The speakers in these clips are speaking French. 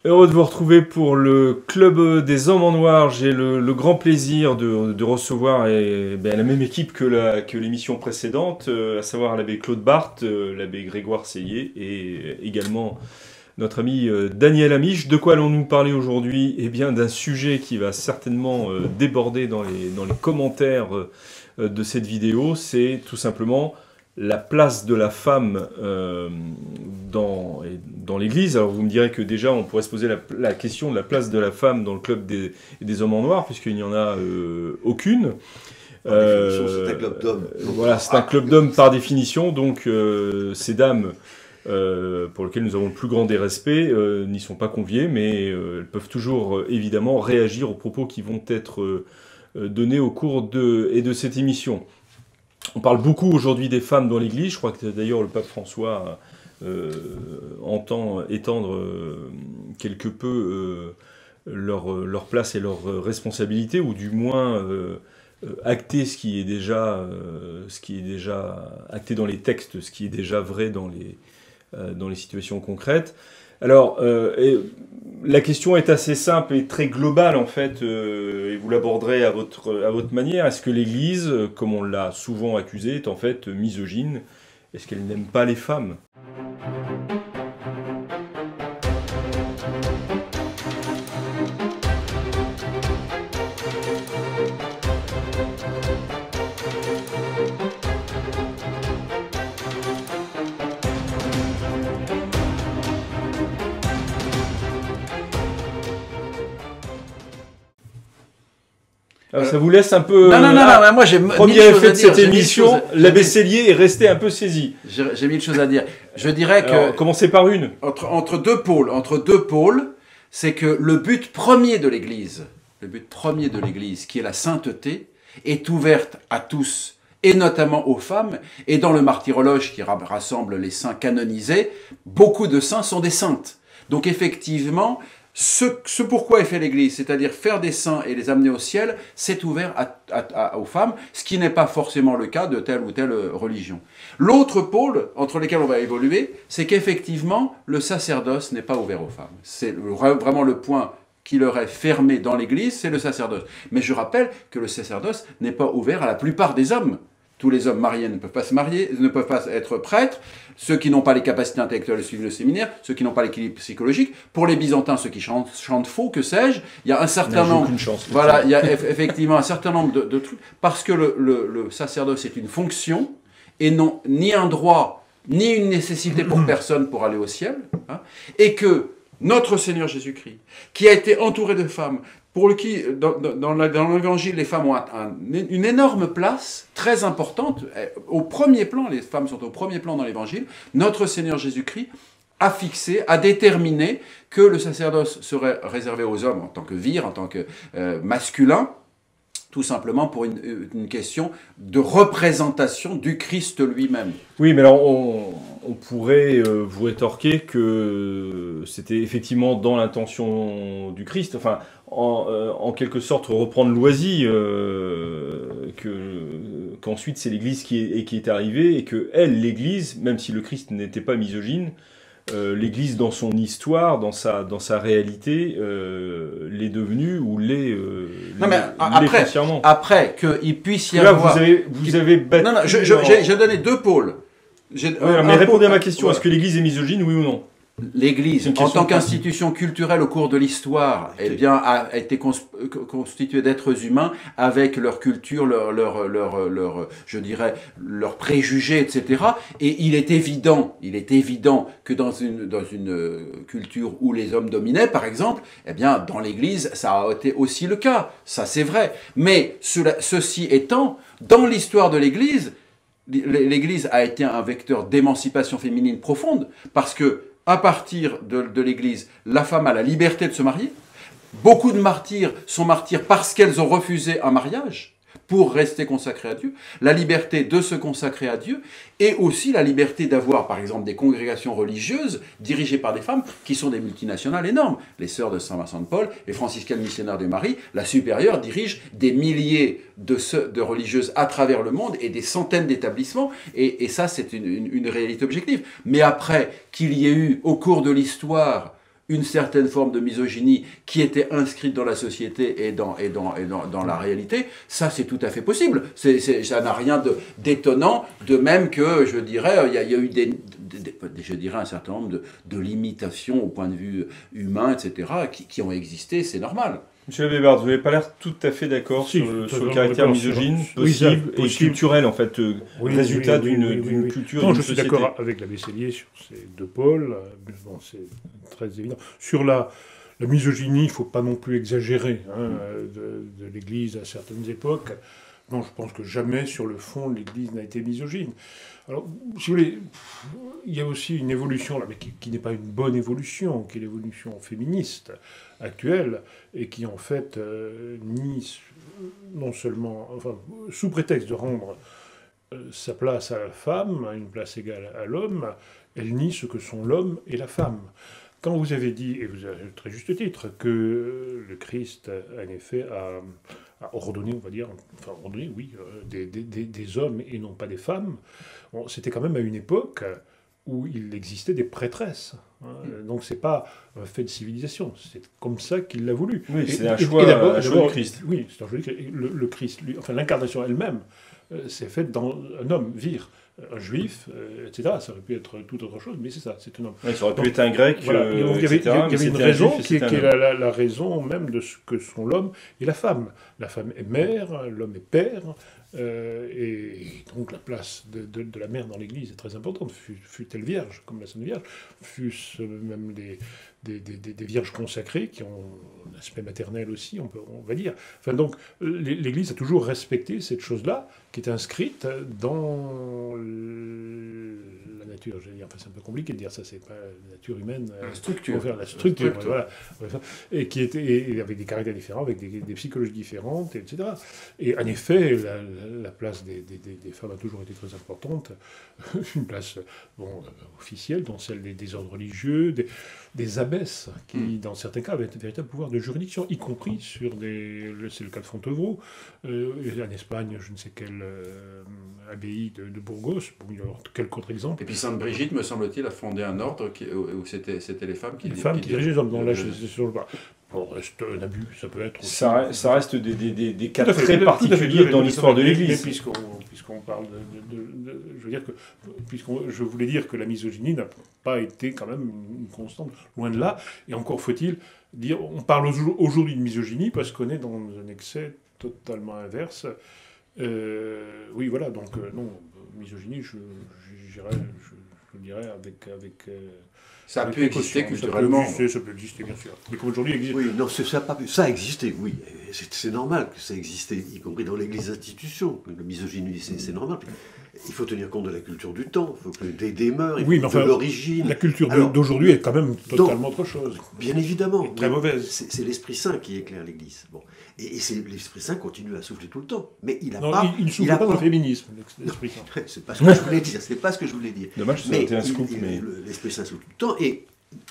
Heureux de vous retrouver pour le Club des Hommes en Noir. J'ai le grand plaisir de recevoir la même équipe que l'émission précédente, à savoir l'abbé Claude Barthes, l'abbé Grégoire Seillet et également notre ami Daniel Amiche. De quoi allons-nous parler aujourd'hui? Eh bien, d'un sujet qui va certainement déborder dans les commentaires de cette vidéo. C'est tout simplement la place de la femme dans l'Église. Alors vous me direz que déjà on pourrait se poser la question de la place de la femme dans le club des hommes en noir, puisqu'il n'y en a aucune. Par définition, c'est un club d'hommes. Voilà, c'est un club d'hommes par définition, donc ces dames, pour lesquelles nous avons le plus grand des respects, n'y sont pas conviées, mais elles peuvent toujours évidemment réagir aux propos qui vont être donnés au cours de cette émission. On parle beaucoup aujourd'hui des femmes dans l'Église. Je crois que d'ailleurs le pape François entend étendre quelque peu leur place et leur responsabilité, ou du moins acter ce qui est déjà acté dans les textes, ce qui est déjà vrai dans les situations concrètes. Alors, la question est assez simple et très globale en fait, et vous l'aborderez à votre manière. Est-ce que l'Église, comme on l'a souvent accusé, est en fait misogyne? Est-ce qu'elle n'aime pas les femmes? Alors, ça vous laisse un peu... Non, moi j'ai premier effet de cette émission, l'abbé Seillet est resté un peu saisi. J'ai mille choses à dire. Je dirais que... Alors, commencez par une. Entre deux pôles, c'est que le but premier de l'Église, qui est la sainteté, est ouverte à tous, et notamment aux femmes. Et dans le martyrologe qui rassemble les saints canonisés, beaucoup de saints sont des saintes. Donc effectivement... Ce pourquoi est fait l'Église, c'est-à-dire faire des saints et les amener au ciel, c'est ouvert aux femmes, ce qui n'est pas forcément le cas de telle ou telle religion. L'autre pôle entre lesquels on va évoluer, c'est qu'effectivement, le sacerdoce n'est pas ouvert aux femmes. C'est vraiment le point qui leur est fermé dans l'Église, c'est le sacerdoce. Mais je rappelle que le sacerdoce n'est pas ouvert à la plupart des hommes. Tous les hommes mariés ne peuvent pas se marier, ne peuvent pas être prêtres. Ceux qui n'ont pas les capacités intellectuelles de suivre le séminaire, ceux qui n'ont pas l'équilibre psychologique. Pour les Byzantins, ceux qui chantent faux, que sais-je, il y a un certain nombre. Aucune chance, voilà, il y a effectivement un certain nombre de trucs, parce que le sacerdoce est une fonction et non ni un droit ni une nécessité pour personne pour aller au ciel, hein, et que notre Seigneur Jésus-Christ, qui a été entouré de femmes, pour qui, dans l'Évangile, les femmes ont une énorme place, très importante, au premier plan, les femmes sont au premier plan dans l'Évangile, notre Seigneur Jésus-Christ a fixé, a déterminé que le sacerdoce serait réservé aux hommes en tant que vir, en tant que masculin, tout simplement pour une question de représentation du Christ lui-même. Oui, mais alors on pourrait vous rétorquer que c'était effectivement dans l'intention du Christ, enfin, en quelque sorte reprendre Loisy, qu'ensuite c'est l'Église qui est arrivée, et que l'Église, même si le Christ n'était pas misogyne, l'Église dans son histoire, dans sa réalité, l'est devenue ou l'est foncièrement. Après qu'il puisse y avoir... Vous avez battu... Non, j'ai donné deux pôles. Mais répondez à ma question, ouais. Est-ce que l'Église est misogyne, oui ou non? L'Église, en tant qu'institution culturelle au cours de l'histoire, eh bien, a été constituée d'êtres humains avec leur culture, je dirais, leurs préjugés, etc. Et il est évident que dans une culture où les hommes dominaient, par exemple, eh bien, dans l'Église, ça a été aussi le cas. Ça, c'est vrai. Mais ceci étant, dans l'histoire de l'Église a été un vecteur d'émancipation féminine profonde, parce que à partir de l'Église, la femme a la liberté de se marier. Beaucoup de martyrs sont martyrs parce qu'elles ont refusé un mariage pour rester consacrées à Dieu. La liberté de se consacrer à Dieu et aussi la liberté d'avoir, par exemple, des congrégations religieuses dirigées par des femmes qui sont des multinationales énormes. Les sœurs de Saint Vincent de Paul, les franciscaines missionnaires de Marie, la supérieure dirige des milliers de religieuses à travers le monde et des centaines d'établissements. Et ça, c'est une réalité objective. Mais après qu'il y ait eu, au cours de l'histoire, une certaine forme de misogynie qui était inscrite dans la société et dans la réalité, ça c'est tout à fait possible. Ça n'a rien d'étonnant, de même que, je dirais, il y a eu je dirais un certain nombre de limitations au point de vue humain, etc., qui ont existé, c'est normal. Monsieur Labébard, vous n'avez pas l'air tout à fait d'accord sur le caractère misogyne possible et culturel, en fait, résultat d'une culture. Non, je suis d'accord avec l'abbé Sellier sur ces deux pôles. Bon, c'est très évident. Sur la misogynie, il ne faut pas non plus exagérer de l'Église à certaines époques. Non, je pense que jamais, sur le fond, l'Église n'a été misogyne. Alors, si vous voulez, il y a aussi une évolution, là, mais qui n'est pas une bonne évolution, qui est l'évolution féministe actuelle, et qui, en fait, nie non seulement, enfin, sous prétexte de rendre sa place à la femme, une place égale à l'homme, elle nie ce que sont l'homme et la femme. Quand vous avez dit, et vous avez très juste titre, que le Christ, en effet, a ordonné, on va dire, enfin ordonné, oui, des hommes et non pas des femmes, bon, c'était quand même à une époque où il existait des prêtresses. Donc c'est pas un fait de civilisation, c'est comme ça qu'il l'a voulu. Oui, c'est un choix du Christ. Oui, c'est un choix du Christ. Le Christ, lui, enfin l'incarnation elle-même, c'est faite dans un homme, vire. Un juif, etc. Ça aurait pu être tout autre chose, mais c'est ça, c'est un homme. Oui, ça aurait pu être un grec, voilà. Il y avait une raison qui est la raison même de ce que sont l'homme et la femme. La femme est mère, l'homme est père, et donc la place de la mère dans l'Église est très importante. Fut-elle vierge, comme la Sainte Vierge, fût-ce même des vierges consacrées qui ont un aspect maternel aussi, on va dire. Enfin, donc, l'Église a toujours respecté cette chose-là, qui est inscrite dans la nature, je veux dire. Enfin, c'est un peu compliqué de dire ça, c'est pas la nature humaine. La structure. La structure, voilà. Et qui était avec des caractères différents, avec des psychologies différentes, etc. Et en effet, la place des femmes a toujours été très importante. Une place officielle, dont celle des ordres religieux, des abbesses, qui, dans certains cas, avaient un véritable pouvoir de juridiction, y compris sur c'est le cas de Fontevraud, en Espagne, je ne sais quelle abbaye de Burgos, pour quel contre-exemple. Et puis Sainte Brigitte, me semble-t-il, a fondé un ordre où c'était les femmes qui dirigeaient les hommes. Là, bon, reste un abus, ça peut être... Ça reste des cas très particuliers dans l'histoire de l'Église. Puisqu'on parle je veux dire que... Je voulais dire que la misogynie n'a pas été quand même une constante, loin de là. Et encore faut-il dire... On parle aujourd'hui de misogynie parce qu'on est dans un excès totalement inverse. Oui, voilà, donc non, misogynie, je dirais avec ça a pu exister culturellement. Ça peut exister, bien sûr. Mais comme aujourd'hui, il existe. Oui, non, ça a existé, oui. C'est normal que ça existait, y compris dans l'Église institution. La misogynie, c'est normal. Il faut tenir compte de la culture du temps, il faut que des mœurs, de l'origine. La culture d'aujourd'hui est quand même totalement autre chose. Bien évidemment. Très mauvaise. C'est l'Esprit Saint qui éclaire l'Église. Bon. Et l'Esprit Saint continue à souffler tout le temps. Mais il ne souffle pas dans le féminisme, l'Esprit Saint. C'est pas ce que je voulais dire. C'est pas ce que je voulais dire. Dommage, ça a été un scoop. L'Esprit Saint souffle tout le temps et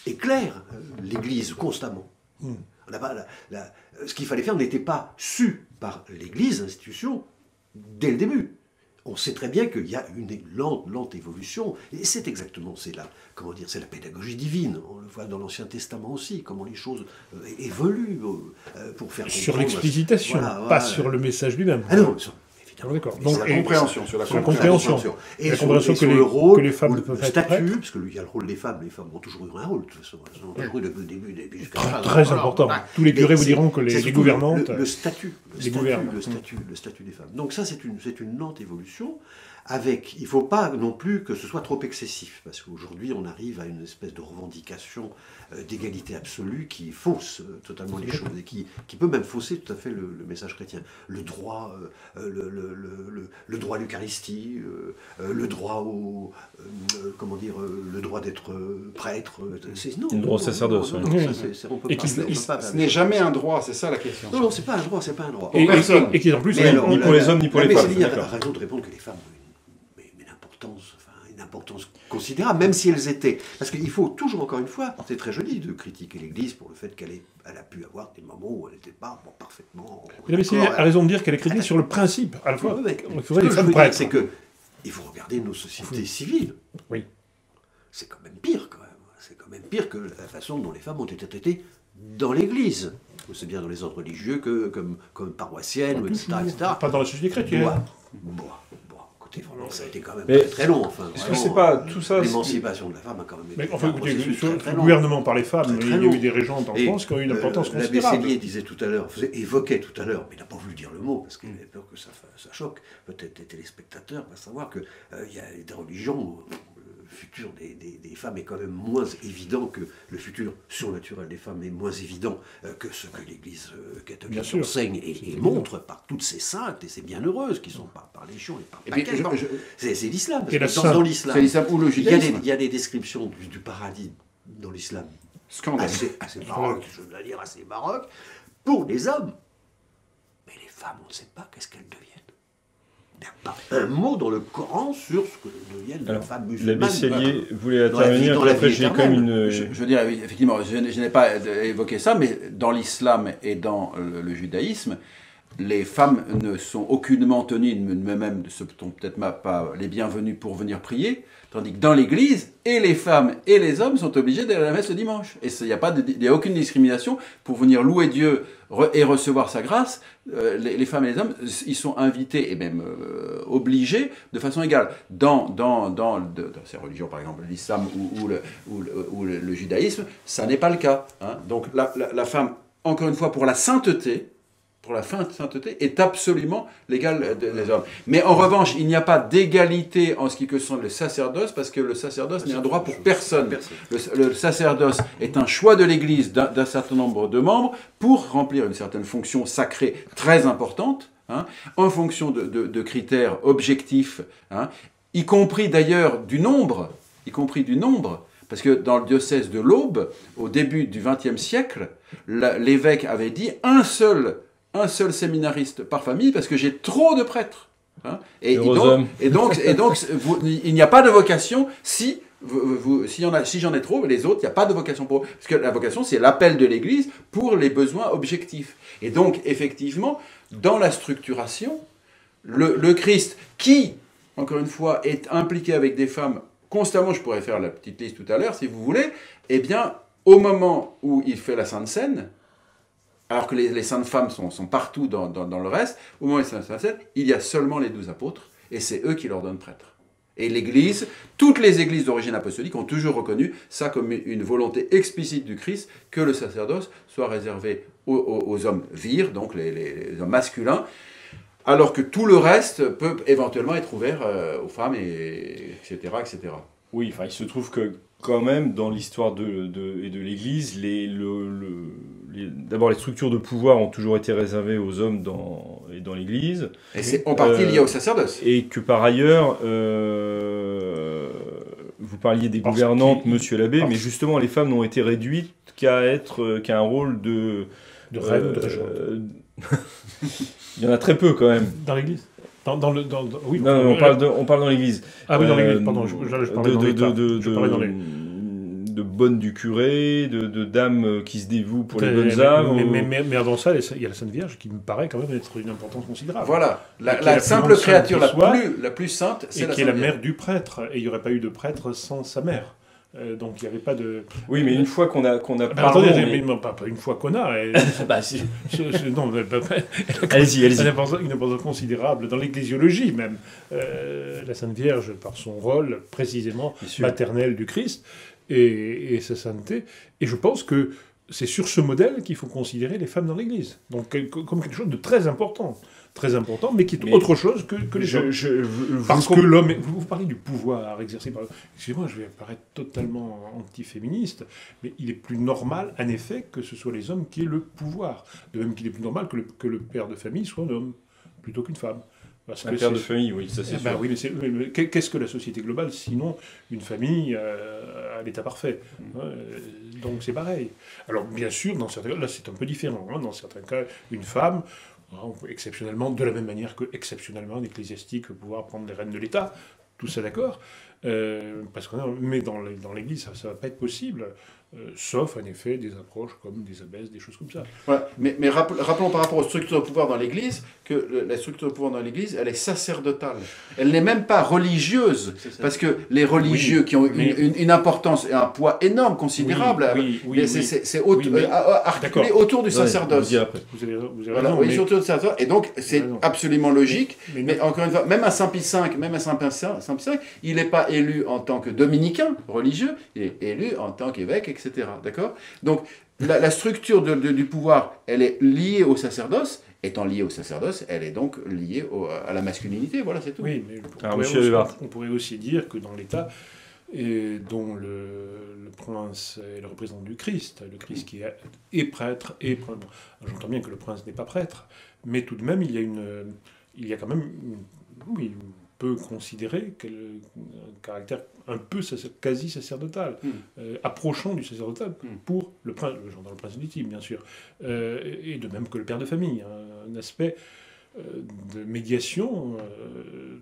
éclaire l'Église constamment. Ce qu'il fallait faire n'était pas su par l'Église, l'institution, dès le début. On sait très bien qu'il y a une lente évolution, et c'est exactement, c'est la pédagogie divine. On le voit dans l'Ancien Testament aussi, comment les choses évoluent pour faire comprendre. Sur l'explicitation, pas sur le message lui-même. Ah non, d'accord. Donc, la compréhension. Et sur le rôle, que les femmes ne peuvent être statut, parce qu'il y a le rôle des femmes. Les femmes ont toujours eu un rôle, de toute façon. Elles ont toujours eu depuis le début jusqu'à la fin. Très important. Tous les curés vous diront que les gouvernantes... Le statut des femmes. Donc ça, c'est une lente évolution. Il ne faut pas non plus que ce soit trop excessif, parce qu'aujourd'hui, on arrive à une espèce de revendication d'égalité absolue qui fausse totalement les choses, et qui peut même fausser tout à fait le message chrétien. Le droit, le droit à l'Eucharistie, le droit le droit d'être prêtre, le droit au sacerdoce. Ce n'est jamais un droit, c'est ça la question. Non, c'est pas un droit, Et qui en plus, ni pour les hommes, ni pour les femmes. Il a raison de répondre que les femmes une importance considérable, même si elles étaient... Parce qu'il faut toujours, encore une fois, c'est très joli de critiquer l'Église pour le fait qu'elle a pu avoir des moments où elle n'était pas parfaitement... Mais il a raison de dire qu'elle est critiquée sur le principe, à la fois. Ce que je veux dire, c'est qu'il faut regarder nos sociétés civiles. Oui. C'est quand même pire, quand même. c'est quand même pire que la façon dont les femmes ont été traitées dans l'Église. C'est bien dans les ordres religieux comme paroissiennes, etc. Pas dans la société chrétienne. Bon, écoutez, vraiment, ça a été quand même très, très long. Enfin, est-ce que c'est pas tout ça... L'émancipation de la femme a quand même été enfin, un processus très le long. gouvernement par les femmes, Très il y a long. eu des régentes en France qui ont eu une importance L'abbé considérable. Sélier disait tout à l'heure, évoquait tout à l'heure, mais il n'a pas voulu dire le mot, parce qu'il avait peur que ça choque peut-être les téléspectateurs, à savoir qu'il y a des religions où le futur des femmes est quand même moins évident que le futur surnaturel des femmes est moins évident que ce que l'Église catholique enseigne et montre par toutes ces saintes et ces bienheureuses qui sont par Légion et par Paquet. C'est l'islam. Dans l'islam, c'est l'islam ou le judaïsme. Il y a des descriptions du paradis dans l'islam assez baroques, je veux dire assez baroques, pour les hommes. Mais les femmes, on ne sait pas qu'est-ce qu'elles deviennent. Il n'y a pas un mot dans le Coran sur ce que deviennent les femmes musulmanes. L'abbé Sélier voulait intervenir, puis après j'ai quand même une... Je veux dire, effectivement, je n'ai pas évoqué ça, mais dans l'islam et dans le judaïsme, les femmes ne sont aucunement tenues, même ne sont peut-être pas les bienvenues pour venir prier, tandis que dans l'Église, et les femmes et les hommes sont obligés d'aller à la messe le dimanche. Et il n'y a aucune discrimination pour venir louer Dieu et recevoir sa grâce. Les femmes et les hommes, ils sont invités et même obligés de façon égale. Dans ces religions, par exemple l'islam ou le judaïsme, ça n'est pas le cas. Hein. Donc la femme, encore une fois, pour la sainteté, est absolument l'égale des hommes. Mais en revanche, il n'y a pas d'égalité en ce qui concerne le sacerdoce, parce que le sacerdoce n'est un droit pour personne. Le sacerdoce est un choix de l'Église d'un certain nombre de membres pour remplir une certaine fonction sacrée très importante, hein, en fonction de critères objectifs, hein, y compris d'ailleurs du nombre, parce que dans le diocèse de l'Aube, au début du XXe siècle, l'évêque avait dit un seul séminariste par famille, parce que j'ai trop de prêtres. Hein, et donc, il n'y a pas de vocation si j'en ai trop, les autres, il n'y a pas de vocation pour eux. Parce que la vocation, c'est l'appel de l'Église pour les besoins objectifs. Et donc, effectivement, dans la structuration, le Christ, qui, encore une fois, est impliqué avec des femmes constamment, je pourrais faire la petite liste tout à l'heure, si vous voulez, eh bien, au moment où il fait la Sainte Seine, alors que les saintes femmes sont partout dans le reste, au moment où il fait la Sainte Seine, il y a seulement les 12 apôtres, et c'est eux qui leur donnent prêtre. Et l'Église, toutes les églises d'origine apostolique ont toujours reconnu ça comme une volonté explicite du Christ, que le sacerdoce soit réservé aux hommes vires, donc les hommes masculins, alors que tout le reste peut éventuellement être ouvert aux femmes, etc., etc. Oui, enfin, il se trouve que quand même, dans l'histoire de l'Église, d'abord les structures de pouvoir ont toujours été réservées aux hommes dans l'Église. Et c'est en partie lié au sacerdoce. Et que par ailleurs, vous parliez des gouvernantes, monsieur l'abbé, mais justement les femmes n'ont été réduites qu'à un rôle de reine ou de régente. Il y en a très peu quand même. Dans l'Église oui, non, on parle dans l'Église. Ah oui, dans l'Église, pardon, je parlais dans l'État. De bonnes du curé, de dames qui se dévouent pour les bonnes âmes. Mais avant ça, il y a la Sainte Vierge qui me paraît quand même être une importance considérable. Voilà, la simple créature la plus sainte, c'est la Sainte Vierge. Et qui est la mère du prêtre. Et il n'y aurait pas eu de prêtre sans sa mère. Donc il n'y avait pas de... Oui, mais une fois qu'on a parlé... Attendez, pas une fois qu'on a... bah, si. Non, allez-y. Une importance considérable dans l'ecclésiologie même. La Sainte Vierge, par son rôle précisément maternel du Christ et sa sainteté. Et je pense que c'est sur ce modèle qu'il faut considérer les femmes dans l'Église. Donc comme quelque chose de très important, mais qui est autre chose que les hommes. Parce que l'homme... Vous parlez du pouvoir exercé par... Excusez-moi, je vais paraître totalement antiféministe, mais il est plus normal, en effet, que ce soit les hommes qui aient le pouvoir. De même qu'il est plus normal que le père de famille soit un homme, plutôt qu'une femme. Un père de famille, oui, ça c'est sûr. Oui, mais qu'est-ce que la société globale, sinon une famille à l'état parfait donc c'est pareil. Alors bien sûr, dans certains cas, là c'est un peu différent. Dans certains cas, une femme... exceptionnellement, de la même manière que exceptionnellement un ecclésiastique peut pouvoir prendre les rênes de l'État, tout ça d'accord, Mais dans l'Église, ça ne va pas être possible. Sauf en effet des approches comme des abbesses, des choses comme ça. Ouais, mais rappelons par rapport aux structures de pouvoir dans l'Église que la structure de pouvoir dans l'Église, elle est sacerdotale. Elle n'est même pas religieuse, parce que les religieux qui ont une importance et un poids énorme, considérable, c'est articulé autour du sacerdoce. Vous avez raison. Oui, surtout du sacerdoce. Et donc c'est absolument logique. Mais encore une fois, même à Saint Pie V, il n'est pas élu en tant que dominicain religieux, il est élu en tant qu'évêque, etc. D'accord ? Donc, la structure du pouvoir, elle est liée au sacerdoce. Étant liée au sacerdoce, elle est donc liée à la masculinité. Voilà, c'est tout. Oui, mais on pourrait aussi dire que dans l'État, dont le prince est le représentant du Christ qui est prêtre, j'entends bien que le prince n'est pas prêtre, mais tout de même, il y a quand même... Oui, on peut considérer un caractère un peu quasi sacerdotal, approchant du sacerdotal pour le prince, dans le prince légitime bien sûr, et de même que le père de famille, un aspect de médiation,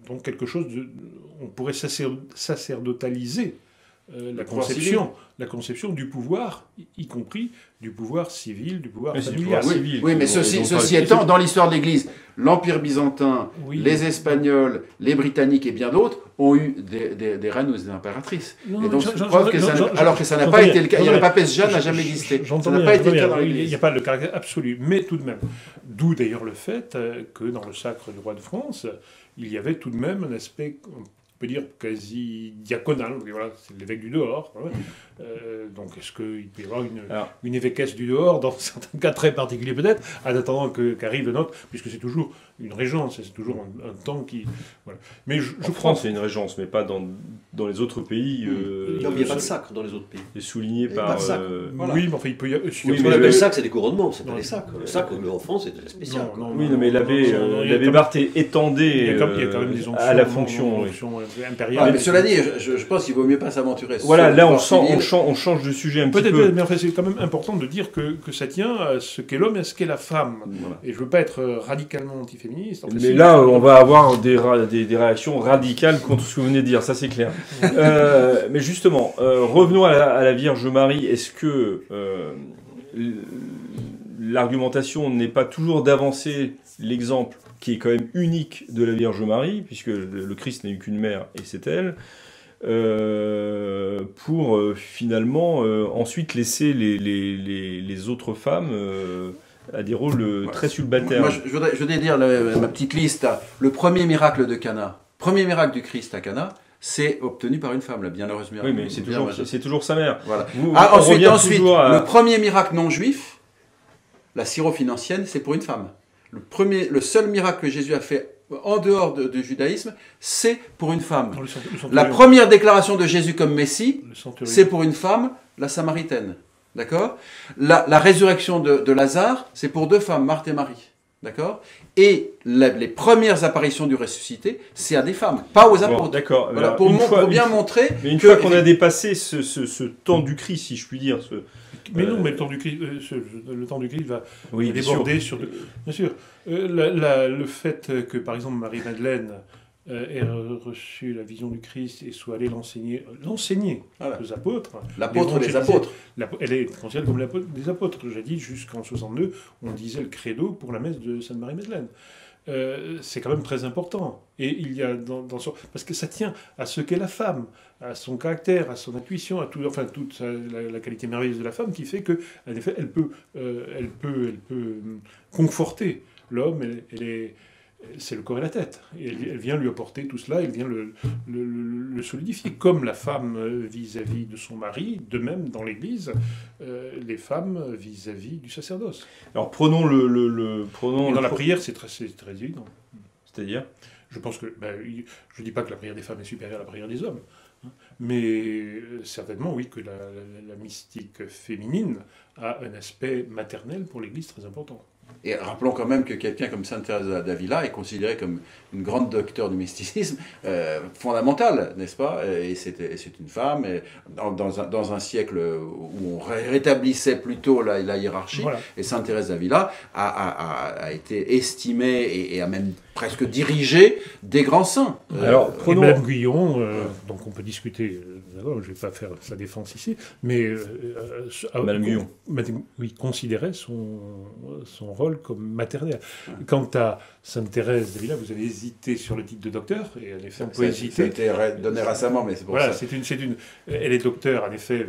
donc quelque chose on pourrait sacerdotaliser la conception du pouvoir, y compris du pouvoir civil, du pouvoir familial. Oui, mais ceci étant, dans l'histoire de l'Église, l'Empire byzantin, les Espagnols, les Britanniques et bien d'autres ont eu des reines ou des impératrices. Et donc, alors que ça n'a pas été le cas. Le papesse Jeanne n'a jamais existé. Ça n'a pas été le cas dans l'Église. Il n'y a pas le caractère absolu, mais tout de même. D'où d'ailleurs le fait que dans le sacre du roi de France, il y avait tout de même un aspect... on peut dire quasi diaconal, voilà, c'est l'évêque du dehors. Voilà. Donc est-ce qu'il peut y avoir une évêquesse du dehors, dans certains cas très particuliers peut-être, en attendant qu'arrive le nôtre, puisque c'est toujours une régence, c'est toujours un temps qui... Voilà. Mais en France, c'est une régence, mais pas dans les autres pays. Il n'y a pas de sacre dans les autres pays. C'est souligné par... Pas de sacre. Voilà. Oui, mais enfin, il peut y avoir... Ce qu'on appelle sacre, c'est des couronnements, c'est pas des sacres. Le sacre, en France, c'est spécial. Mais l'abbé Barthes étendait à la fonction impériale. Mais cela dit, je pense qu'il vaut mieux pas s'aventurer. Voilà, là on change de sujet un petit peu. Peut-être, mais en fait, c'est quand même important de dire que ça tient à ce qu'est l'homme et à ce qu'est la femme. Voilà. Et je ne veux pas être radicalement antiféministe. Mais là, on va avoir des réactions radicales contre ce que vous venez de dire, ça c'est clair. Mais justement, revenons à la Vierge Marie. Est-ce que l'argumentation n'est pas toujours d'avancer l'exemple qui est quand même unique de la Vierge Marie, puisque le Christ n'a eu qu'une mère et c'est elle, pour finalement ensuite laisser les autres femmes à des rôles très subalternes. Moi, je voudrais dire ma petite liste. Le premier miracle de Cana, premier miracle du Christ à Cana, c'est obtenu par une femme, la bienheureuse mère. Oui, mais c'est toujours sa mère. Voilà. Ensuite, le premier miracle non juif, la syrophénicienne, c'est pour une femme. Le seul miracle que Jésus a fait en dehors du judaïsme, c'est pour une femme. La première déclaration de Jésus comme Messie, c'est pour une femme, la Samaritaine. D'accord ? La résurrection de Lazare, c'est pour deux femmes, Marthe et Marie. D'accord ? Et les premières apparitions du ressuscité, c'est à des femmes, pas aux apôtres. D'accord. Voilà, pour bien montrer. Mais une fois qu'on a dépassé ce temps du Christ, si je puis dire. Mais non, mais le temps du Christ va déborder sur... Bien sûr. Le fait que, par exemple, Marie-Madeleine ait reçu la vision du Christ et soit allée l'enseigner aux apôtres. L'apôtre des apôtres. Elle est considérée comme l'apôtre des apôtres. J'ai dit, jusqu'en 62, on disait le credo pour la messe de Sainte Marie-Madeleine. C'est quand même très important. Et il y a parce que ça tient à ce qu'est la femme, à son caractère, à son intuition, à toute la qualité merveilleuse de la femme qui fait que, en effet, elle peut conforter l'homme. C'est le corps et la tête. Et elle vient lui apporter tout cela, elle vient le solidifier. Comme la femme vis-à-vis de son mari, de même dans l'Église, les femmes vis-à-vis du sacerdoce. Alors prenons dans la prière, c'est très évident. C'est-à-dire ? Je pense que... je ne dis pas que la prière des femmes est supérieure à la prière des hommes. Mais certainement, oui, que la mystique féminine a un aspect maternel pour l'Église très important. Et rappelons quand même que quelqu'un comme Sainte Thérèse d'Avila est considérée comme une grande docteure du mysticisme fondamentale, n'est-ce pas ? Et c'est une femme, et dans un siècle où on rétablissait plutôt la hiérarchie, voilà. Et Sainte Thérèse d'Avila a été estimée et a même presque diriger des grands saints. Alors, Et prenons... Madame Guyon, donc on peut discuter, d'accord, je ne vais pas faire sa défense ici, mais Madame Guyon. Oui, considérait son rôle comme maternel. Quant à Sainte Thérèse d'Avila, vous avez hésité sur le titre de docteur, et en effet, on peut hésiter. Ça a été donné récemment, mais c'est pour voilà, ça. Elle est docteur, en effet,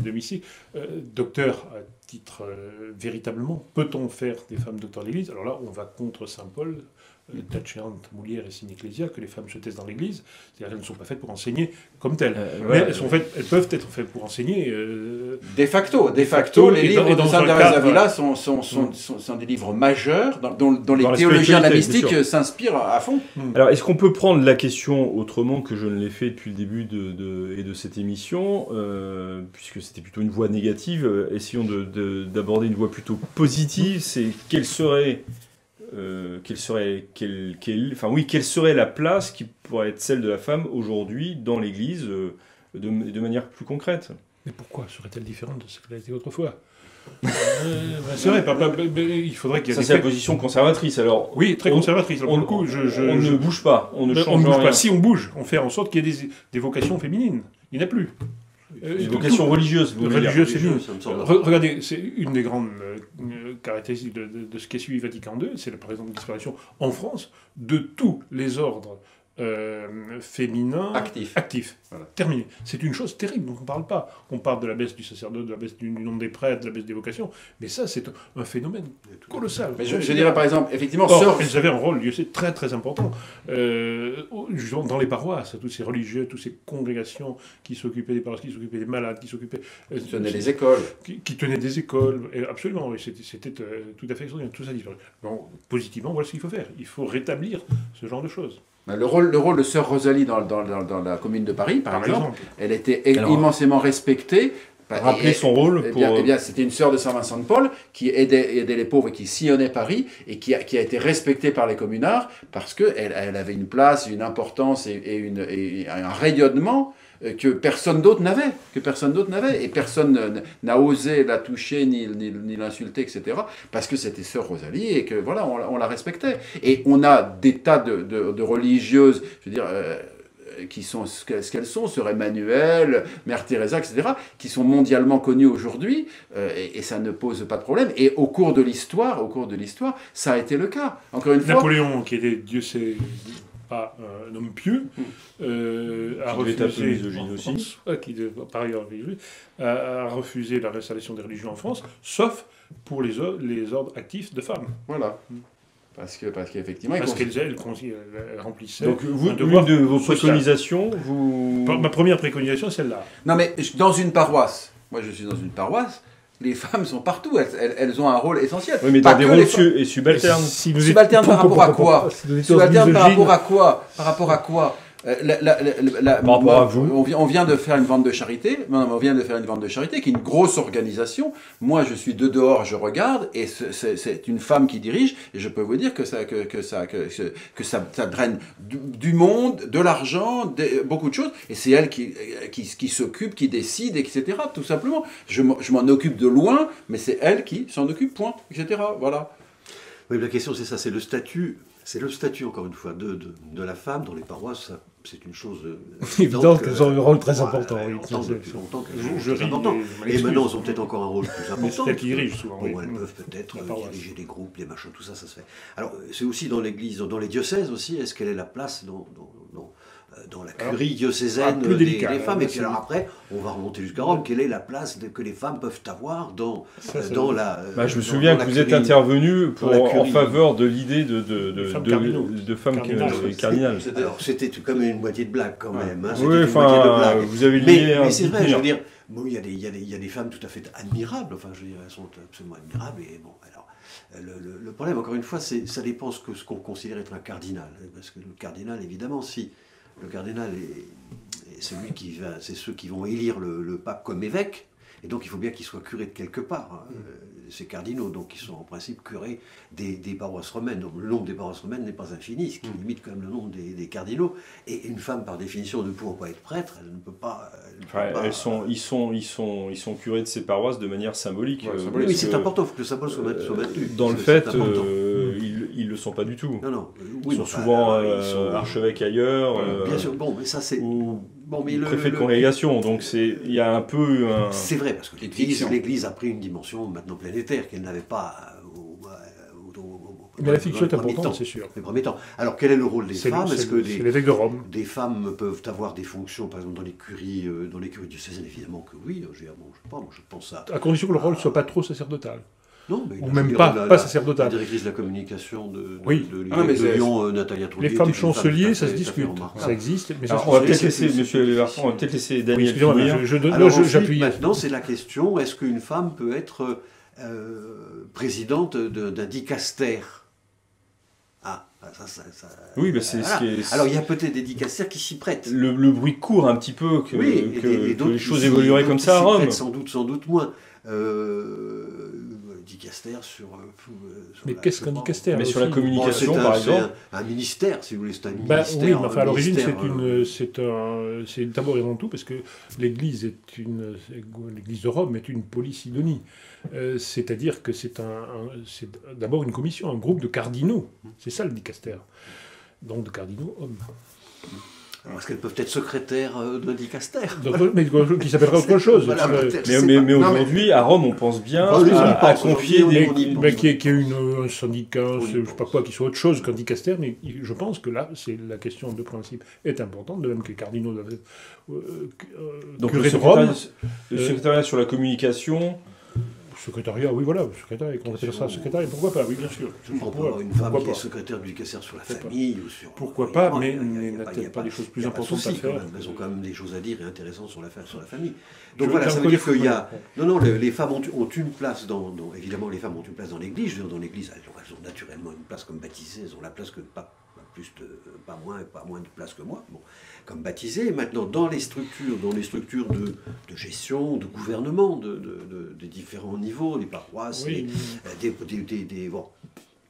de mystique. Docteur à titre véritablement, peut-on faire des femmes docteurs de l'Église? Alors là, on va contre Saint Paul, Taceante, Moulière et Sine Ecclesia, que les femmes se taisent dans l'Église. C'est-à-dire qu'elles ne sont pas faites pour enseigner comme telles. Mais elles peuvent être faites pour enseigner. De facto, les livres de Sainte Thérèse d'Avila sont des livres majeurs dont les théologiens de la mystique s'inspirent à fond. Alors, est-ce qu'on peut prendre la question autrement que je ne l'ai fait depuis le début de cette émission, puisque c'était plutôt une voie négative, essayons d'aborder une voie plutôt positive, c'est quelle serait la place qui pourrait être celle de la femme aujourd'hui dans l'Église de manière plus concrète? Mais pourquoi serait-elle différente de ce qu'elle a été autrefois? C'est vrai, il faudrait qu'il y ait Ça, c'est la position conservatrice. Alors, oui, très conservatrice. On ne bouge pas, on ne change rien. Si on bouge, on fait en sorte qu'il y ait des vocations féminines. Il n'y en a plus. Des vocations religieuses. Religieuses féminines. Regardez, c'est une des grandes caractéristiques de ce qui a suivi Vatican II, c'est par exemple la disparition en France de tous les ordres féminins actifs. Voilà. Terminé. C'est une chose terrible dont on ne parle pas. On parle de la baisse du sacerdoce, de la baisse du nombre des prêtres, de la baisse des vocations, mais ça, c'est un phénomène colossal. Mais je dirais par exemple, effectivement, elles avaient un rôle très très important dans les paroisses, tous ces religieux, toutes ces congrégations qui s'occupaient des paroisses, qui s'occupaient des malades, qui s'occupaient... Qui tenaient des écoles. Qui tenaient des écoles, absolument, oui, c'était tout à fait extraordinaire, tout ça disparaît. Bon, positivement, voilà ce qu'il faut faire. Il faut rétablir ce genre de choses. Le rôle de sœur Rosalie dans la Commune de Paris, par exemple, elle était immensément respectée. Rappeler son rôle pour... Eh bien, c'était une sœur de Saint-Vincent de Paul qui aidait les pauvres et qui sillonnait Paris et qui a été respectée par les communards parce qu'elle avait une place, une importance et un rayonnement que personne d'autre n'avait. Et personne n'a osé la toucher, ni l'insulter, etc. Parce que c'était sœur Rosalie et que, voilà, on la respectait. Et on a des tas de religieuses, je veux dire... qui sont ce qu'elles sont, sœur Emmanuel, Mère Teresa, etc., qui sont mondialement connues aujourd'hui, et ça ne pose pas de problème. Et au cours de l'histoire, ça a été le cas. Encore une fois... Napoléon, qui était, Dieu sait, pas un homme pieux, a refusé... aussi. Qui, par ailleurs, a refusé la réinstallation des religions en France, sauf pour les ordres actifs de femmes. Voilà. Parce qu'effectivement... Parce qu'elle remplissait... Donc, l'une de vos préconisations, Ma première préconisation, c'est celle-là. Non, mais dans une paroisse, moi je suis dans une paroisse, les femmes sont partout, elles ont un rôle essentiel. Oui, mais dans des rôles subalternes. Subalternes par rapport à quoi? Subalternes par rapport à quoi? Par rapport à quoi? On vient de faire une vente de charité. On vient de faire une vente de charité qui est une grosse organisation. Moi, je suis de dehors, je regarde, et c'est une femme qui dirige. Et je peux vous dire que ça draine du monde, de l'argent, beaucoup de choses. Et c'est elle qui s'occupe, qui décide, etc. Tout simplement. Je m'en occupe de loin, mais c'est elle qui s'en occupe. Point, etc. Voilà. Oui, la question c'est ça, c'est le statut. C'est le statut, encore une fois, de la femme dans les paroisses. C'est une chose évident qu'elles ont un rôle très important. Depuis longtemps qu'elles ont un rôle très important. Et maintenant, elles ont peut-être encore un rôle plus important. C'est elles qui dirigent souvent. Bon, elles peuvent peut-être diriger des groupes, des machins, tout ça, ça se fait. Alors, c'est aussi dans l'Église, dans les diocèses aussi, est-ce qu'elle est la place dans la curie diocésaine des femmes? Et puis alors après, on va remonter jusqu'à Rome. Quelle est la place que les femmes peuvent avoir dans la... je me souviens que vous êtes intervenu en faveur de l'idée de femmes cardinales. Alors c'était comme une moitié de blague quand même. Hein, oui, enfin, vous avez lié... Mais c'est vrai, je veux dire, bon, il y a des femmes tout à fait admirables, enfin je veux dire, elles sont absolument admirables, et bon, alors... Le problème, encore une fois, ça dépend ce qu'on considère être un cardinal. Parce que le cardinal, évidemment, si le cardinal est celui c'est ceux qui vont élire le pape comme évêque, et donc il faut bien qu'il soit curé de quelque part. Hein. Ces cardinaux, donc, ils sont en principe curés des paroisses romaines. Donc le nombre des paroisses romaines n'est pas infini, ce qui limite quand même le nombre des cardinaux. Et une femme, par définition, ne pouvant pas être prêtre, elle ne peut pas... Ils sont curés de ces paroisses de manière symbolique. Oui, c'est important, il faut que le symbole soit maintenu. Dans le fait, ils le sont pas du tout. Non, non. Ils sont souvent archevêques ailleurs. Bien sûr. Bon, mais ça c'est. Bon, mais préfet de congrégation, donc il y a un peu C'est vrai, parce que l'Église a pris une dimension maintenant planétaire qu'elle n'avait pas mais la fiction est importante, c'est sûr. Les premiers temps. Alors, quel est le rôle des femmes? Est-ce que c'est l'évêque de Rome. Des femmes peuvent avoir des fonctions, par exemple, dans les curies diocésaines? Évidemment que oui. Je sais pas, moi, je pense à condition que le rôle ne soit pas trop sacerdotal. Non, mais ou même pas sacerdotal. La directrice de la communication de Lyon, Natalia Trulli. Les femmes chanceliers, ça se discute. Ça existe, mais ça on va peut-être laisser, monsieur Lévarson, on va peut-être laisser Daniel finir. Alors j'appuie. Maintenant, c'est la question, est-ce qu'une femme peut être présidente d'un dicastère? Oui, bah c'est ce qui est... Alors il y a peut-être des dicastères qui s'y prêtent. Le bruit court un petit peu que les choses évolueraient comme ça à Rome. Sans doute moins. Dicaster sur mais qu'est-ce qu'un dicaster? Mais sur la communication, par exemple. C'est un ministère, si vous voulez, c'est un ministère. Oui, mais enfin, à l'origine, c'est d'abord et avant tout parce que l'Église de Rome est une polysidonie. C'est-à-dire que c'est d'abord une commission, un groupe de cardinaux. C'est ça le dicaster. Donc de cardinaux hommes. Alors, est-ce qu'elles peuvent être secrétaires de dicaster? Mais qui s'appellerait autre chose. Mais aujourd'hui, à Rome, on pense bien à confier qu'il y ait un syndicat, je ne sais pas quoi, qui soit autre chose qu'un dicaster, mais je pense que là, la question de principe est importante, de même que les cardinaux doivent être curés de Rome. Le secrétariat sur la communication... Secrétariat, oui, voilà, secrétariat, on appelle ça secrétariat, pourquoi pas, oui, bien sûr. Une femme qui est secrétaire du dicaster sur la famille ou sur... Pourquoi pas, mais n'a-t-elle pas des choses plus importantes à faire? Elles ont quand même des choses à dire et intéressantes sur la famille. Donc voilà, ça veut dire qu'il y a... Non, les femmes ont une place évidemment, les femmes ont une place dans l'Église. Je veux dire, dans l'Église, elles ont naturellement une place comme baptisées, elles ont la place que pas moins de place que moi, comme baptisées. Maintenant, dans les structures de gestion, de gouvernement, de différents niveaux, des paroisses, oui.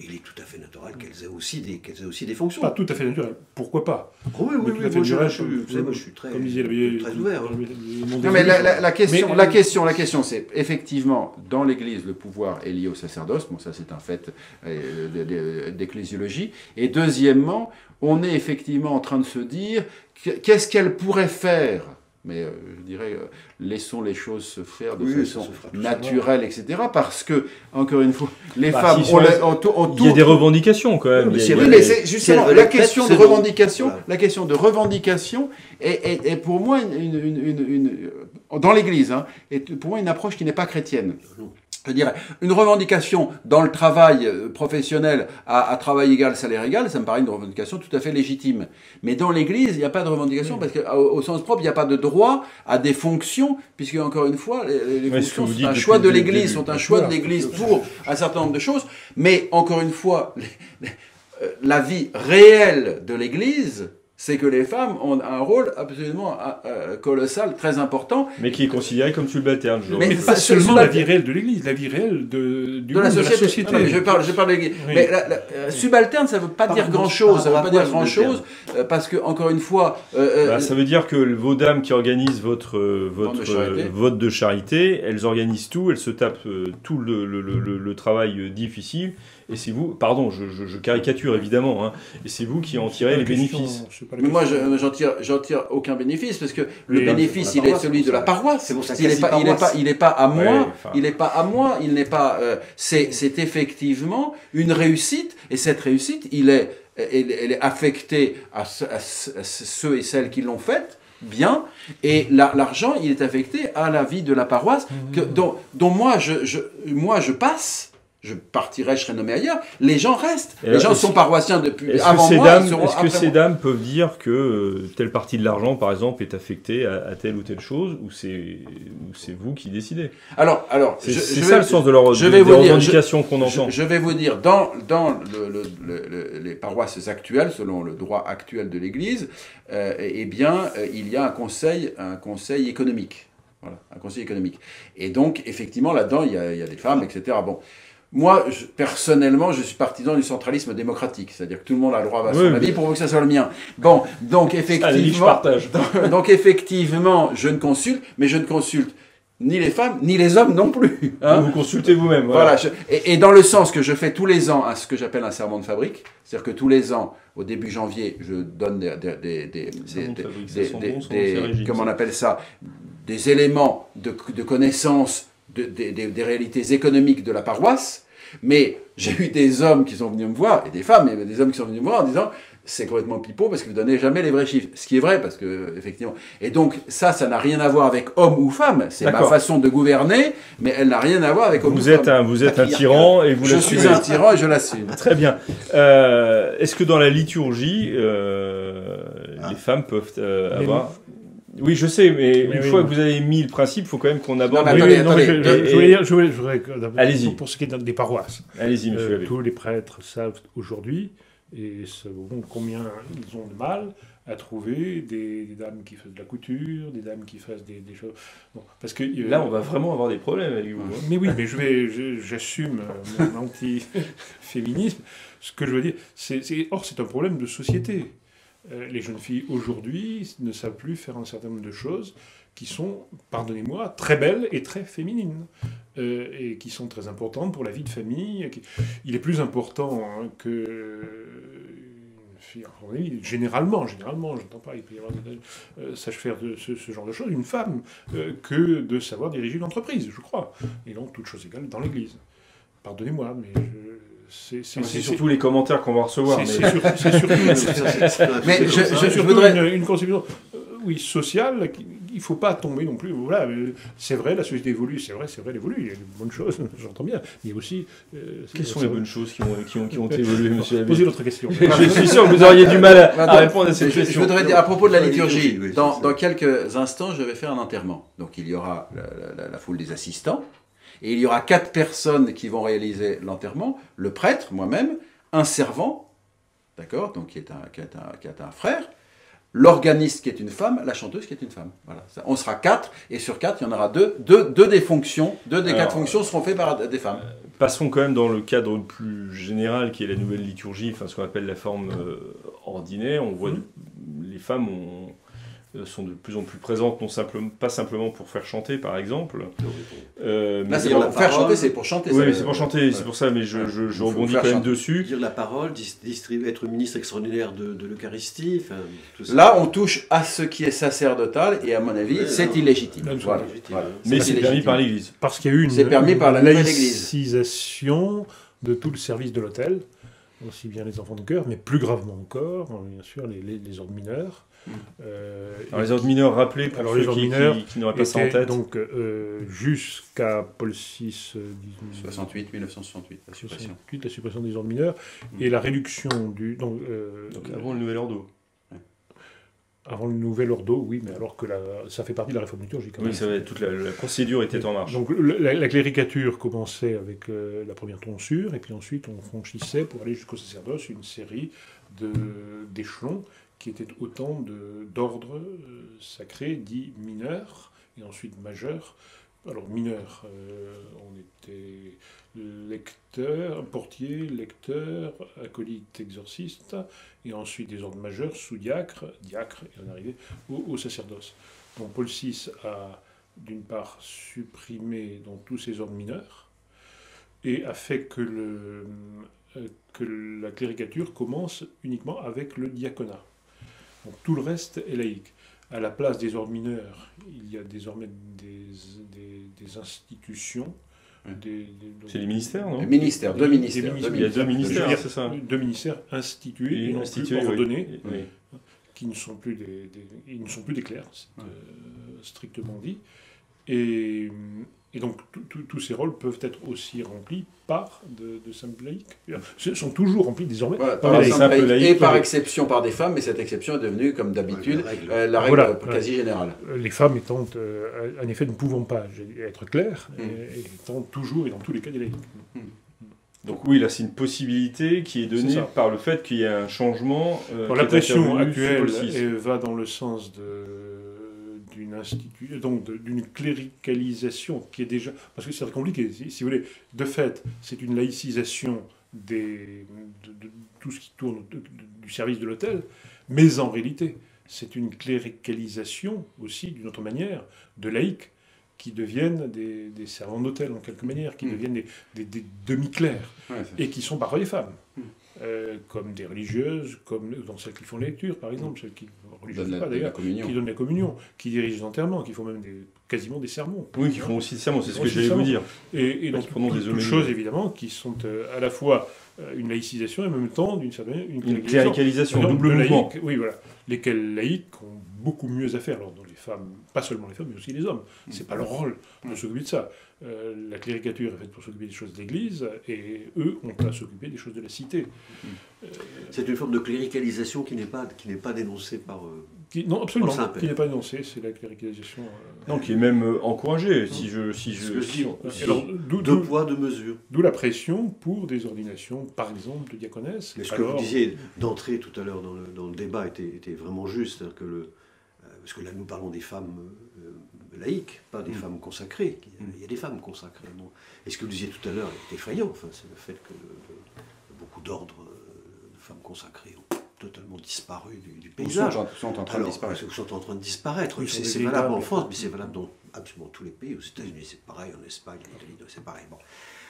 Il est tout à fait naturel qu'elles aient aussi des fonctions. Pas tout à fait naturel. Pourquoi pas? Oui, moi je suis très ouvert. Non, mais la question, c'est effectivement, dans l'Église, le pouvoir est lié au sacerdoce. Bon, ça, c'est un fait d'ecclésiologie. Et deuxièmement, on est effectivement en train de se dire qu'est-ce qu'elle pourrait faire. Mais je dirais, laissons les choses se faire de façon naturelle, etc. Parce que, encore une fois, les femmes ont tout... Il y a des revendications, quand même. Mais c'est justement la question de revendication. La question de revendication est pour moi, dans l'Église, est pour moi une approche qui n'est pas chrétienne. Je dirais, une revendication dans le travail professionnel à travail égal, salaire égal, ça me paraît une revendication tout à fait légitime. Mais dans l'Église, il n'y a pas de revendication parce qu'au sens propre, il n'y a pas de droit à des fonctions, puisque, encore une fois, les fonctions sont un choix de l'Église, pour un certain nombre de choses. Mais, encore une fois, la vie réelle de l'Église, c'est que les femmes ont un rôle absolument colossal, très important. Mais qui est considéré comme subalterne. Mais pas seulement la vie réelle de l'Église, la vie réelle de la société. Non, mais je parle de l'Église. Oui. Mais subalterne, ça ne veut pas dire grand-chose. Ça ne veut pas dire grand-chose, parce que, encore une fois... ça veut dire que vos dames qui organisent votre vote de charité, elles organisent tout, elles se tapent tout le travail difficile. Et c'est vous, pardon, je caricature évidemment, et c'est vous qui en tirez les bénéfices. Mais moi, j'en tire aucun bénéfice, parce que le bénéfice, il est celui de la paroisse. Il n'est pas à moi. C'est effectivement une réussite, et cette réussite, elle est affectée à ceux et celles qui l'ont faite. Bien, et l'argent, il est affecté à la vie de la paroisse, dont moi je passe. Je partirai, je serai nommé ailleurs. Les gens restent. Les gens sont paroissiens depuis avant moi. Est-ce que ces dames peuvent dire que telle partie de l'argent, par exemple, est affectée à telle ou telle chose, ou c'est vous qui décidez? Alors, c'est ça le sens de leur revendication qu'on entend. Je vais vous dire, dans les paroisses actuelles, selon le droit actuel de l'Église, il y a un conseil économique. Voilà, un conseil économique. Et donc, effectivement, là-dedans, il y a des femmes, etc. Bon. Moi, personnellement, je suis partisan du centralisme démocratique, c'est-à-dire que tout le monde a le droit à son avis pour que ça soit le mien. Bon, donc effectivement, je ne consulte, mais je ne consulte ni les femmes, ni les hommes non plus. Hein. Vous consultez vous-même. Voilà. Et dans le sens que je fais tous les ans à ce que j'appelle un serment de fabrique, c'est-à-dire que tous les ans, au début janvier, je donne comment on appelle ça, des éléments de connaissance des réalités économiques de la paroisse. Mais j'ai eu des hommes qui sont venus me voir, et des femmes, mais des hommes qui sont venus me voir en disant c'est complètement pipeau parce que vous ne donnez jamais les vrais chiffres. Ce qui est vrai, parce que, effectivement. Et donc, ça n'a rien à voir avec homme ou femme. C'est ma façon de gouverner, mais elle n'a rien à voir avec homme ou femme. Vous êtes un tyran et vous l'assumez. Je suis un tyran et je l'assume. Très bien. Est-ce que dans la liturgie, les femmes peuvent avoir... Oui, je sais, mais une fois que vous avez mis le principe, il faut quand même qu'on aborde... Je voudrais allez-y. Pour ce qui est des paroisses. Allez-y, monsieur l'abbé. Tous les prêtres savent aujourd'hui, et combien ils ont de mal à trouver des dames qui fassent de la couture, des dames qui fassent des choses... Bon, parce que, là, on va vraiment avoir des problèmes avec vous. Mais oui, mais j'assume mon anti-féminisme. Ce que je veux dire, c'est un problème de société. Les jeunes filles aujourd'hui ne savent plus faire un certain nombre de choses qui sont, pardonnez-moi, très belles et très féminines, et qui sont très importantes pour la vie de famille. Il est plus important que une fille, généralement, j'entends pas, il peut y avoir sache faire ce genre de choses, une femme, que de savoir diriger une entreprise, je crois. Et donc, toute chose égale dans l'Église. Pardonnez-moi, mais c'est surtout les commentaires qu'on va recevoir. C'est surtout une conception sociale. Il ne faut pas tomber non plus. Voilà, c'est vrai, la société évolue, c'est vrai, elle évolue. Il y a de bonnes choses, j'entends bien. Mais aussi. Quelles sont les bonnes choses qui ont évolué, monsieur l'abbé ? Posez l'autre question. Je suis sûr que vous auriez du mal à répondre à cette question. Je voudrais dire, à propos de la liturgie, dans quelques instants, je vais faire un enterrement. Donc il y aura la foule des assistants. Et il y aura 4 personnes qui vont réaliser l'enterrement, le prêtre, moi-même, un servant, d'accord, donc qui est un frère, l'organiste qui est une femme, la chanteuse qui est une femme. Voilà. On sera 4, et sur 4, il y en aura 2 des fonctions, 2 des 4 fonctions seront faites par des femmes. Passons quand même dans le cadre plus général, qui est la nouvelle liturgie, enfin ce qu'on appelle la forme ordinaire. On voit les femmes sont de plus en plus présentes, pas simplement pour faire chanter, par exemple. Là, c'est pour faire chanter, c'est pour chanter. Oui, c'est pour chanter, c'est pour ça, mais je rebondis quand même dessus. Dire la parole, être ministre extraordinaire de l'Eucharistie. Là, on touche à ce qui est sacerdotal, et à mon avis, c'est illégitime. Voilà. Mais c'est permis par l'Église. Parce qu'il y a eu une laïcisation de tout le service de l'autel, aussi bien les enfants de chœur, mais plus gravement encore, bien sûr, les ordres mineurs. Alors les ordres mineurs, rappelez pour ceux qui n'auraient pas ça en tête. Donc jusqu'à Paul VI, 1968, la suppression. La suppression des ordres mineurs et la réduction du... Donc avant le nouvel ordo. Avant le nouvel ordo, oui, mais alors que ça fait partie de la réforme liturgique. Oui, toute la procédure était en marche. Donc la cléricature commençait avec la première tonsure, et puis ensuite on franchissait pour aller jusqu'au sacerdoce une série d'échelons qui étaient autant d'ordres sacrés dits mineurs, et ensuite majeurs. Alors mineurs, on était portier, lecteur, acolyte, exorciste, et ensuite des ordres majeurs, sous-diacre, diacre, et on arrivait au sacerdoce. Donc Paul VI a d'une part supprimé tous ces ordres mineurs, et a fait que la cléricature commence uniquement avec le diaconat. Donc tout le reste est laïque. À la place des ordres mineurs, il y a désormais des institutions. C'est les ministères, non ? Deux ministères. Il y a 2 ministères, c'est ça ? 2 ministères institués et non plus ordonnés, qui ne sont plus des clercs, strictement dit. Et donc, tous ces rôles peuvent être aussi remplis par de simples laïcs. Ils sont toujours remplis désormais par les simples laïcs. Et par exception par des femmes, mais cette exception est devenue, comme d'habitude, la règle quasi générale. Les femmes étant, en effet, ne pouvant pas être claires, étant toujours et dans tous les cas des laïcs. Donc oui, là c'est une possibilité qui est donnée par le fait qu'il y a un changement. La pression actuelle va dans le sens d'une cléricalisation qui est déjà... Parce que c'est très compliqué, si vous voulez. De fait, c'est une laïcisation de tout ce qui tourne du service de l'autel, mais en réalité, c'est une cléricalisation aussi, d'une autre manière, de laïcs qui deviennent des servants d'hôtel en quelque manière, qui deviennent des demi-clercs, et qui sont parfois des femmes. Comme des religieuses, comme dans celles qui font les lectures, par exemple, celles qui religieuses pas d'ailleurs, qui donnent la communion, qui dirigent les enterrements, qui font même quasiment des sermons. Oui, qui font aussi des sermons, c'est ce que j'allais vous dire. Et donc, toutes choses, évidemment, qui sont à la fois une laïcisation et en même temps, d'une certaine une cléricalisation, double mouvement. Oui, voilà. Lesquels laïcs ont beaucoup mieux à faire. Alors, dans les femmes, pas seulement les femmes, mais aussi les hommes. C'est pas leur rôle de s'occuper de ça. La cléricature est faite pour s'occuper des choses de l'Église, et eux ont à s'occuper des choses de la cité. C'est une forme de cléricalisation qui n'est pas dénoncée par... non, absolument, qui n'est pas dénoncée, c'est la cléricalisation... Non, qui est même encouragée, deux poids, deux mesures. D'où la pression pour des ordinations, par exemple, de diaconesses. Mais ce que vous disiez d'entrée tout à l'heure dans le débat était vraiment juste, c'est-à-dire que parce que là, nous parlons des femmes laïques, pas des femmes consacrées. Il y a des femmes consacrées. Bon. Et ce que vous disiez tout à l'heure est effrayant. Enfin, c'est le fait que beaucoup d'ordres de femmes consacrées ont totalement disparu du paysage. Sont en train de disparaître. Sont en train de disparaître. C'est valable en France, mais c'est valable dans absolument tous les pays. Aux États-Unis, c'est pareil. En Espagne, en Italie, c'est pareil. Bon.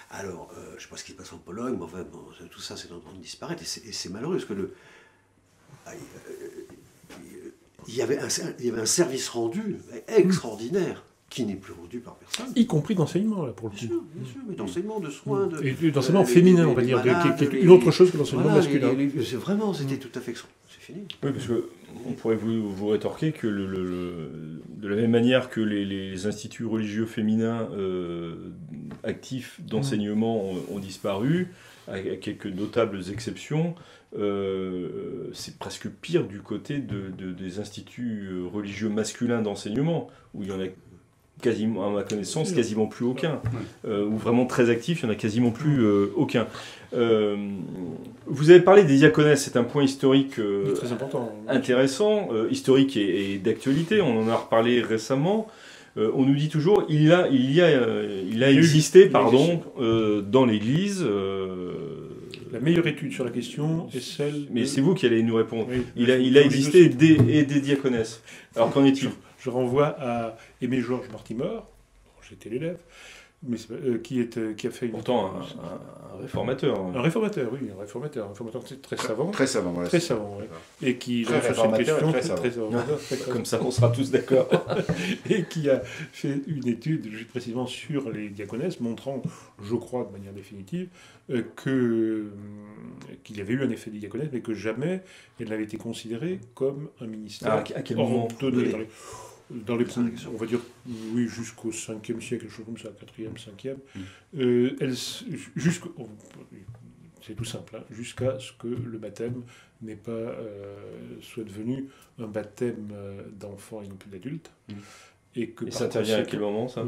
Alors, je ne sais pas ce qui se passe en Pologne, mais enfin, tout ça, c'est en train de disparaître. Et c'est malheureux, parce que il y avait un service rendu extraordinaire qui n'est plus rendu par personne. Y compris d'enseignement, là, pour le coup. Bien sûr, mais d'enseignement, de soins... Et d'enseignement féminin, on va dire, qui est une autre chose que l'enseignement masculin. C'était tout à fait... C'est fini. Oui, parce qu'on pourrait vous rétorquer que de la même manière que les instituts religieux féminins actifs d'enseignement ont disparu, à quelques notables exceptions, c'est presque pire du côté des instituts religieux masculins d'enseignement, où il y en a quasiment, à ma connaissance, quasiment plus aucun. Ou vraiment très actifs, il n'y en a quasiment plus aucun. Vous avez parlé des diaconesses, c'est un point historique très important, intéressant, historique et d'actualité, on en a reparlé récemment. On nous dit toujours il a existé dans l'Église. La meilleure étude sur la question est celle... Mais c'est vous qui allez nous répondre. Oui, il a existé des diaconesses. Alors qu'en est-il ? Je renvoie à Aimé Georges Mortimer, dont j'étais l'élève, mais qui a fait une... Pourtant un réformateur. Un réformateur, oui, un réformateur très savant. Très savant, voilà. Très savant, oui. Et qui très réformateur et très savant. Comme ça, on sera tous d'accord. Et qui a fait une étude, précisément sur les diaconesses, montrant, je crois, de manière définitive, qu'il y avait eu un effet des diaconesses, mais que jamais elle n'avait été considérée comme un ministère. À quel moment dans les on va dire, oui, jusqu'au 5e siècle, quelque chose comme ça, 4e, 5e, c'est tout simple, hein, jusqu'à ce que le baptême soit devenu un baptême d'enfant et non plus d'adulte. Et ça intervient à quel moment, ça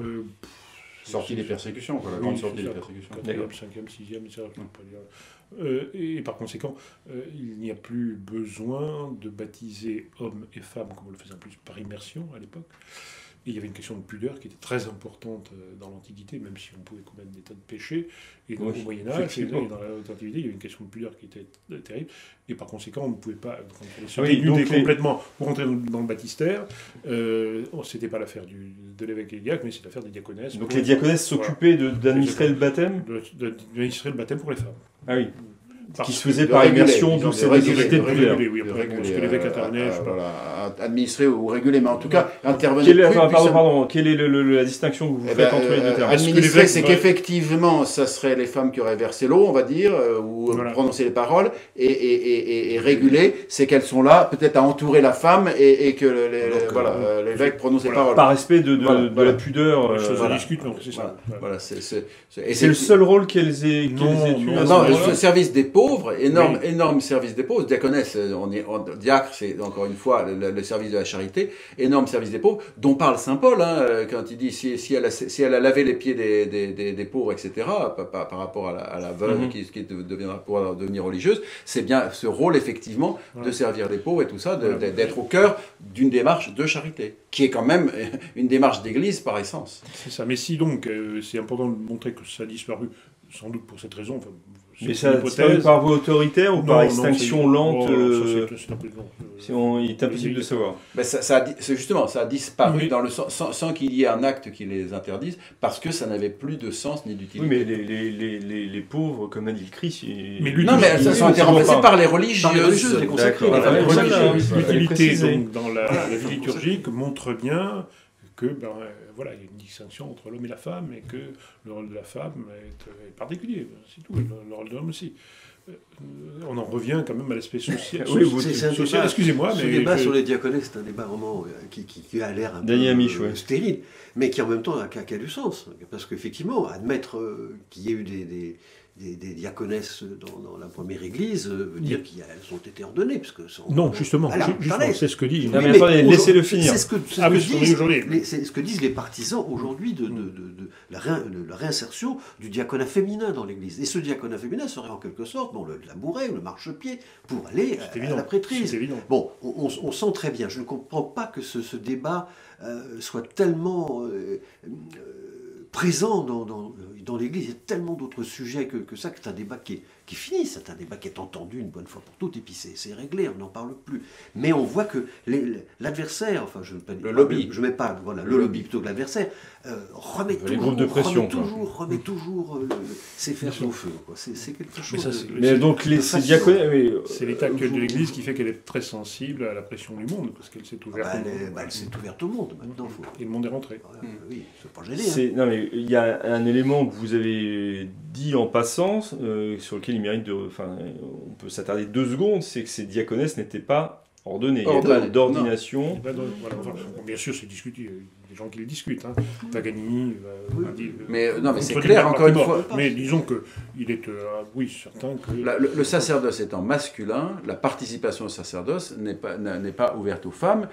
Sortie des persécutions, quoi, la grande sortie des persécutions. 4e, 5e, 6e, etc. Je ne peux pas dire. Et par conséquent, il n'y a plus besoin de baptiser hommes et femmes, comme on le faisait en plus par immersion à l'époque. Et il y avait une question de pudeur qui était très importante dans l'Antiquité, même si on pouvait commettre des tas de péchés. Et au Moyen-Âge, et dans l'Antiquité, il y avait une question de pudeur qui était terrible. Et par conséquent, on ne pouvait pas, quand on s'était nudé complètement pour rentrer dans le baptistère, c'était pas l'affaire de l'évêque et des diacres, mais c'est l'affaire des diaconesses. Donc les diaconesses s'occupaient d'administrer le baptême ? D'administrer le baptême pour les femmes. Ah oui. Qui se faisait par immersion, d'où cette nécessité de pudeur. Oui, parce que l'évêque intervenait, administrer ou réguler, mais en tout cas, intervenir. Quelle est la distinction que vous faites entre les deux termes ? Administrer, c'est qu'effectivement, ça serait les femmes qui auraient versé l'eau, on va dire, ou prononcer les paroles, et réguler, c'est qu'elles sont là, peut-être à entourer la femme, et que l'évêque prononce les paroles. Par respect de la pudeur. Les choses se discutent, non, c'est ça. C'est le seul rôle qu'elles aient eu. Non, le service des pauvres, énorme service des pauvres. Diaconesse, diacre, c'est encore une fois le service de la charité. Énorme service des pauvres, dont parle saint Paul, hein, quand il dit si elle a lavé les pieds des pauvres, etc., par rapport à la veuve qui pourra devenir religieuse, c'est bien ce rôle, effectivement, de servir les pauvres et tout ça, d'être au cœur d'une démarche de charité, qui est quand même une démarche d'église par essence. C'est ça. Mais si donc, c'est important de montrer que ça a disparu, sans doute pour cette raison. Enfin, mais ça disparaît par voie autoritaire ou par extinction lente il est impossible de savoir. Ben justement, ça a disparu dans le sans qu'il y ait un acte qui les interdise, parce que ça n'avait plus de sens ni d'utilité. Oui, mais les pauvres, comme a dit le Christ... Non, mais elles ont été remplacées par les religieuses. Les consacrées. L'utilité dans la vie liturgique montre bien que voilà, il y a une distinction entre l'homme et la femme, et que le rôle de la femme est particulier, c'est tout, le rôle de l'homme aussi. On en revient quand même à l'aspect social. Excusez-moi, mais... Ce débat sur les diaconesses, c'est un débat vraiment qui a l'air un peu stérile, mais qui en même temps a du sens. Parce qu'effectivement, admettre qu'il y ait eu des diaconesses dans la première église veut dire qu'elles ont été ordonnées. Parce que non, justement, c'est ce que dit... Non, mais attendez, laissez-le finir. C'est ce que disent les partisans aujourd'hui de la réinsertion du diaconat féminin dans l'église. Et ce diaconat féminin serait en quelque sorte le tabouret ou le marchepied pour aller à la prêtrise. Bon, on sent très bien. Je ne comprends pas que ce débat soit tellement... présent dans l'Église. Il y a tellement d'autres sujets que ça, que c'est un débat qui est fini, c'est un débat qui est entendu une bonne fois pour toutes, et puis c'est réglé, on n'en parle plus. Mais on voit que l'adversaire, enfin je ne mets pas le lobby plutôt que l'adversaire, remet toujours ses fers au feu. C'est quelque chose mais donc ces diaconés... C'est l'état actuel de l'Église qui fait qu'elle est très sensible à la pression du monde, parce qu'elle s'est ouverte au monde. Elle s'est ouverte au monde, maintenant. Et le monde est rentré. Oui, c'est pas gêné. Non, mais il y a un élément que vous avez dit en passant, sur lequel il mérite on peut s'attarder 2 secondes, c'est que ces diaconesses n'étaient pas ordonnées. Il n'y a pas d'ordination. Bien sûr, c'est discuté. Il y a des gens qui le discutent. Paganini dit... Mais c'est clair, encore une fois. Mais disons qu'il est, certain que... Le sacerdoce étant masculin, la participation au sacerdoce n'est pas ouverte aux femmes,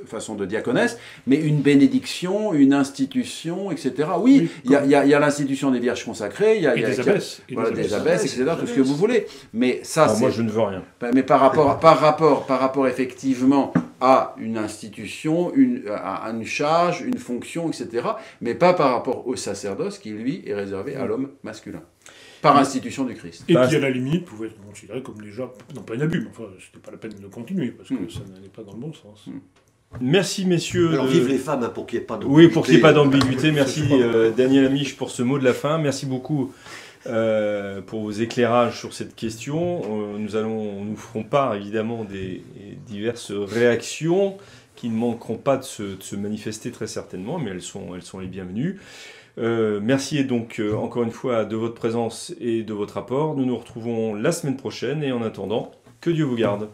façon de diaconesse, mais une bénédiction, une institution, etc. Oui, il y a l'institution des vierges consacrées, il y a des abbesses, etc., tout ce que vous voulez. Mais ça, moi, je ne veux rien. Mais par rapport effectivement à une institution, à une charge, une fonction, etc., mais pas par rapport au sacerdoce qui, lui, est réservé à l'homme masculin, par institution du Christ. Et qui, à la limite, pouvait être considéré comme déjà, non pas un abus, mais enfin, c'était pas la peine de continuer, parce que ça n'allait pas dans le bon sens. Merci, messieurs. Alors, vive les femmes, pour qu'il n'y ait pas d'ambiguïté. Oui, pour qu'il n'y ait pas d'ambiguïté. Merci, Daniel Amiche, pour ce mot de la fin. Merci beaucoup pour vos éclairages sur cette question. Nous ferons part, évidemment, des diverses réactions qui ne manqueront pas de se manifester très certainement, mais elles sont les bienvenues. Merci donc encore une fois de votre présence et de votre apport. Nous nous retrouvons la semaine prochaine et en attendant, que Dieu vous garde.